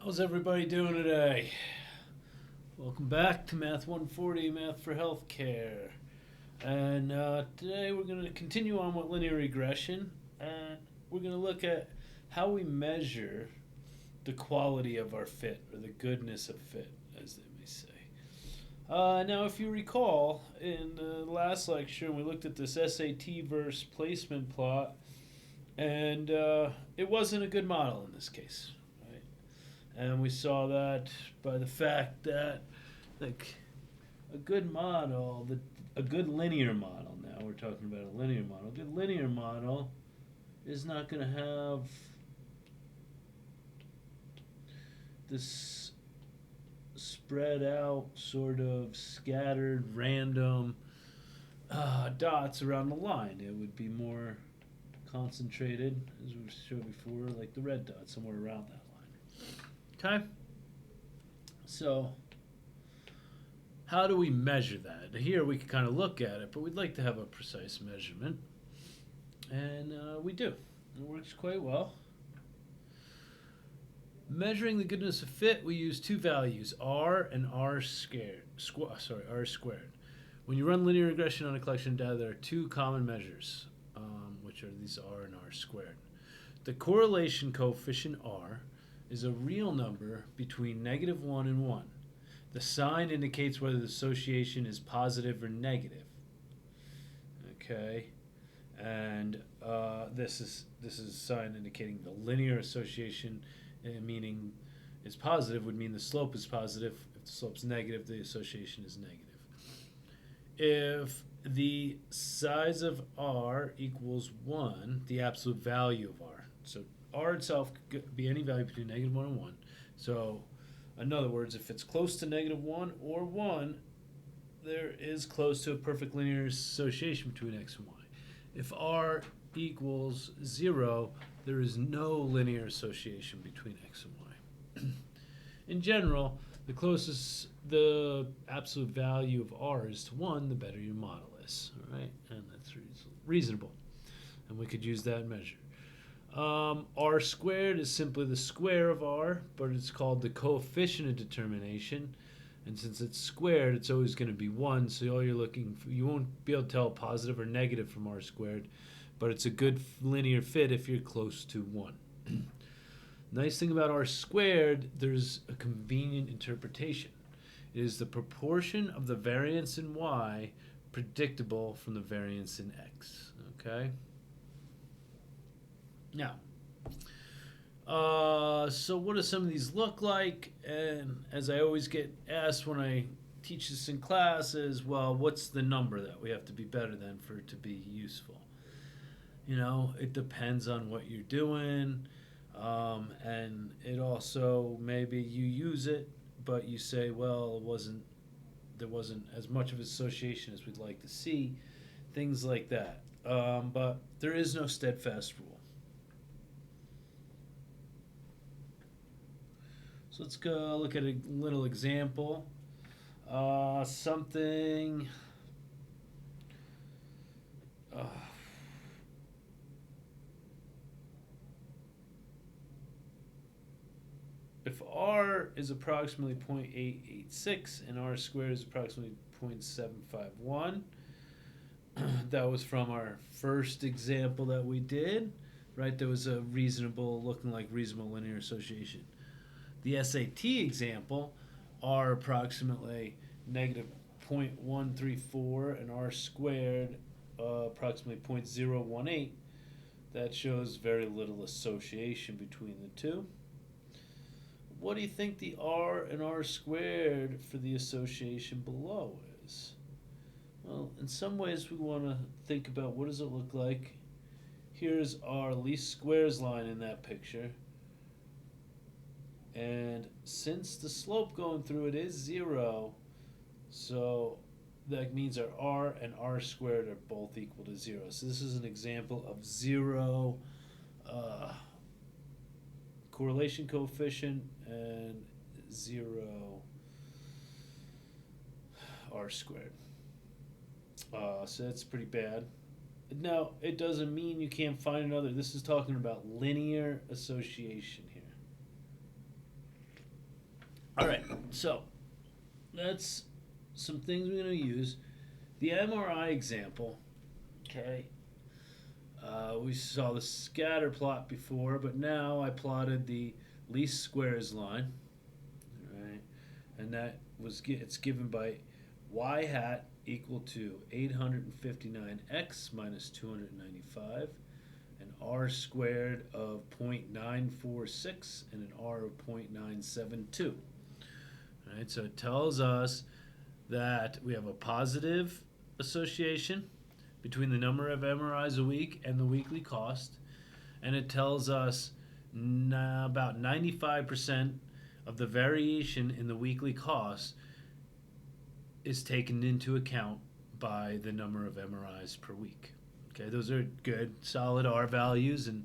How's everybody doing today? Welcome back to Math 140, Math for Healthcare. And today we're going to continue on with linear regression. And we're going to look at how we measure the quality of our fit, or the goodness of fit, as they may say. Now, if you recall, in the last lecture, we looked at this SAT versus placement plot, and it wasn't a good model in this case. And we saw that by the fact that, like, a good model, a good linear model, now we're talking about a linear model, a good linear model is not going to have this spread out, sort of scattered, random dots around the line. It would be more concentrated, as we showed before, like the red dot, somewhere around that line. Okay? So, how do we measure that? Here we can kind of look at it, but we'd like to have a precise measurement. And we do. It works quite well. Measuring the goodness of fit, we use two values, r and r squared. When you run linear regression on a collection of data, there are two common measures, which are these r and r squared. The correlation coefficient r is a real number between -1 and 1. The sign indicates whether the association is positive or negative. Okay, and this is a sign indicating the linear association, meaning it's positive, would mean the slope is positive. If the slope's negative, the association is negative. If the size of r equals 1, the absolute value of r, so r itself could be any value between -1 and 1. So, in other words, if it's close to -1 or 1, there is close to a perfect linear association between x and y. If r equals 0, there is no linear association between x and y. In general, the closest the absolute value of r is to 1, the better your model is. All right? And that's reasonable. And we could use that measure. R squared is simply the square of r, but it's called the coefficient of determination. And since it's squared, it's always going to be 1, so all you're looking for, you won't be able to tell positive or negative from r squared, but it's a good linear fit if you're close to 1. Nice thing about r squared, there's a convenient interpretation. It is the proportion of the variance in y predictable from the variance in x. Okay? Now, so what do some of these look like? And as I always get asked when I teach this in class is, well, what's the number that we have to be better than for it to be useful? You know, it depends on what you're doing. And it also, maybe you use it, but you say, well, there wasn't as much of association as we'd like to see. Things like that. But there is no steadfast rule. So let's go look at a little example. Something. If r is approximately 0.886 and r squared is approximately 0.751, that was from our first example that we did, right? There was a looking like reasonable linear association. The SAT example, r approximately -0.134 and r squared approximately 0.018, that shows very little association between the two. What do you think the r and r squared for the association below is? Well, in some ways we want to think about what does it look like. Here's our least squares line in that picture. And since the slope going through it is 0, so that means our r and r squared are both equal to 0. So this is an example of 0 correlation coefficient and 0 r squared. So that's pretty bad. Now, it doesn't mean you can't find another. This is talking about linear association here. All right, so that's some things we're going to use. The MRI example, okay, we saw the scatter plot before, but now I plotted the least squares line, right? And that was it's given by y hat equal to 859x minus 295, an r squared of 0.946, and an r of 0.972. All right, so it tells us that we have a positive association between the number of MRIs a week and the weekly cost, and it tells us about 95% of the variation in the weekly cost is taken into account by the number of MRIs per week. Okay, those are good, solid R values, and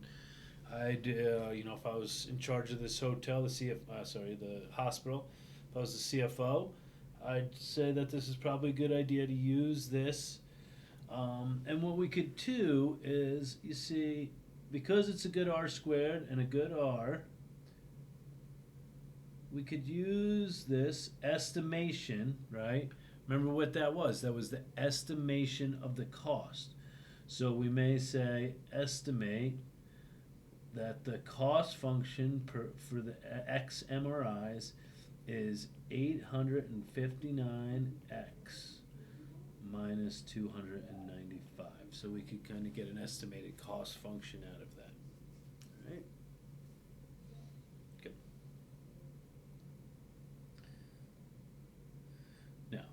I'd, if I was in charge of this hotel, the hospital, if I was the CFO, I'd say that this is probably a good idea to use this. And what we could do is, you see, because it's a good R squared and a good R, we could use this estimation, right? Remember what that was? That was the estimation of the cost. So we may say estimate that the cost function for the X MRIs is 859X minus 295. So we could kind of get an estimated cost function out of that. All right? Good. Now,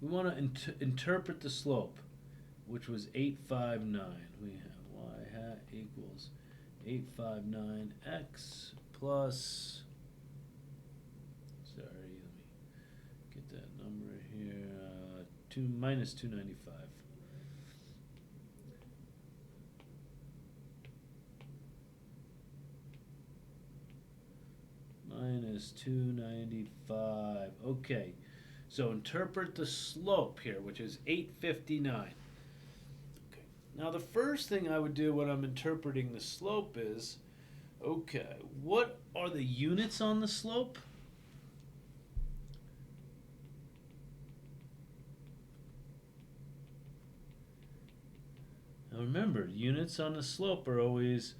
we want to interpret the slope, which was 859. We have y hat equals 859x plus, sorry, let me get that number here, 2 minus 295. Minus 295. Okay, so interpret the slope here, which is 859. Okay, now the first thing I would do when I'm interpreting the slope is, okay, what are the units on the slope? Now remember, units on the slope are always,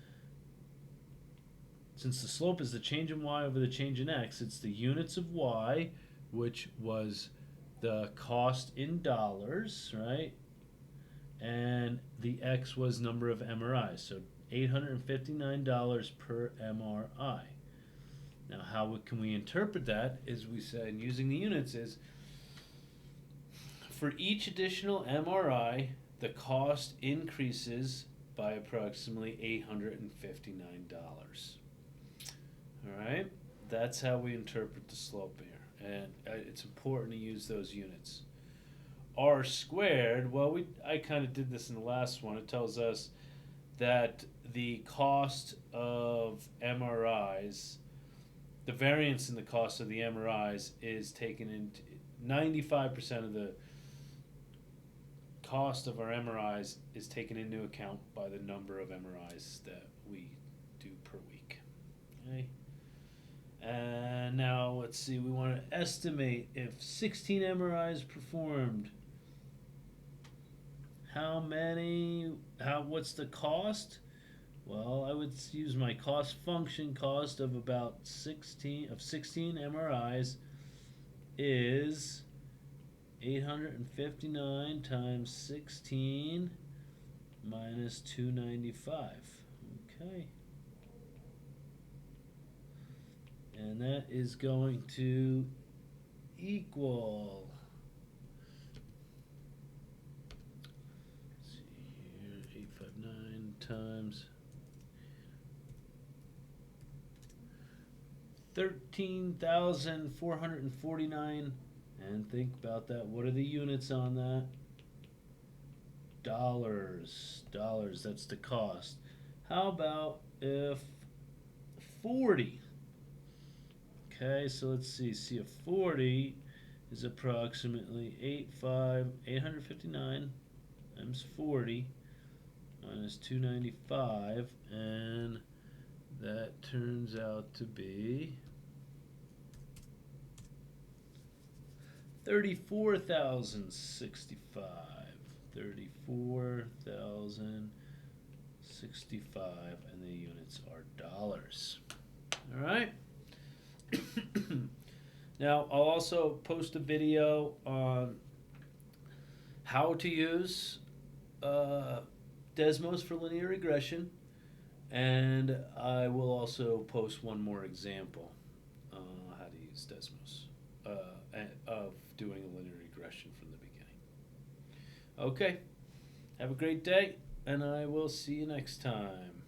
since the slope is the change in y over the change in x, it's the units of y, which was the cost in dollars, right? And the x was number of MRIs, so $859 per MRI. Now, how can we interpret that? Is we said, using the units, is for each additional MRI, the cost increases by approximately $859. All right, that's how we interpret the slope here, and it's important to use those units. R squared, well, I kind of did this in the last one. It tells us that the cost of MRIs, the variance in the cost of the MRIs is taken into 95% of the cost of our MRIs is taken into account by the number of MRIs that we do per week. Okay. And now let's see, we want to estimate if 16 MRIs performed, what's the cost? Well, I would use my cost function. Cost of about 16 MRIs is 859 times 16 minus 295. Okay. And that is going to equal, let's see here, 859 times 13,449. And think about that. What are the units on that? Dollars. That's the cost. How about if 40? Okay, so let's see. See, a 40 is approximately 859 times 40 minus 295, and that turns out to be 34,065. 34,065, and the units are dollars. All right. Now, I'll also post a video on how to use Desmos for linear regression, and I will also post one more example how to use Desmos of doing a linear regression from the beginning. Okay, have a great day, and I will see you next time.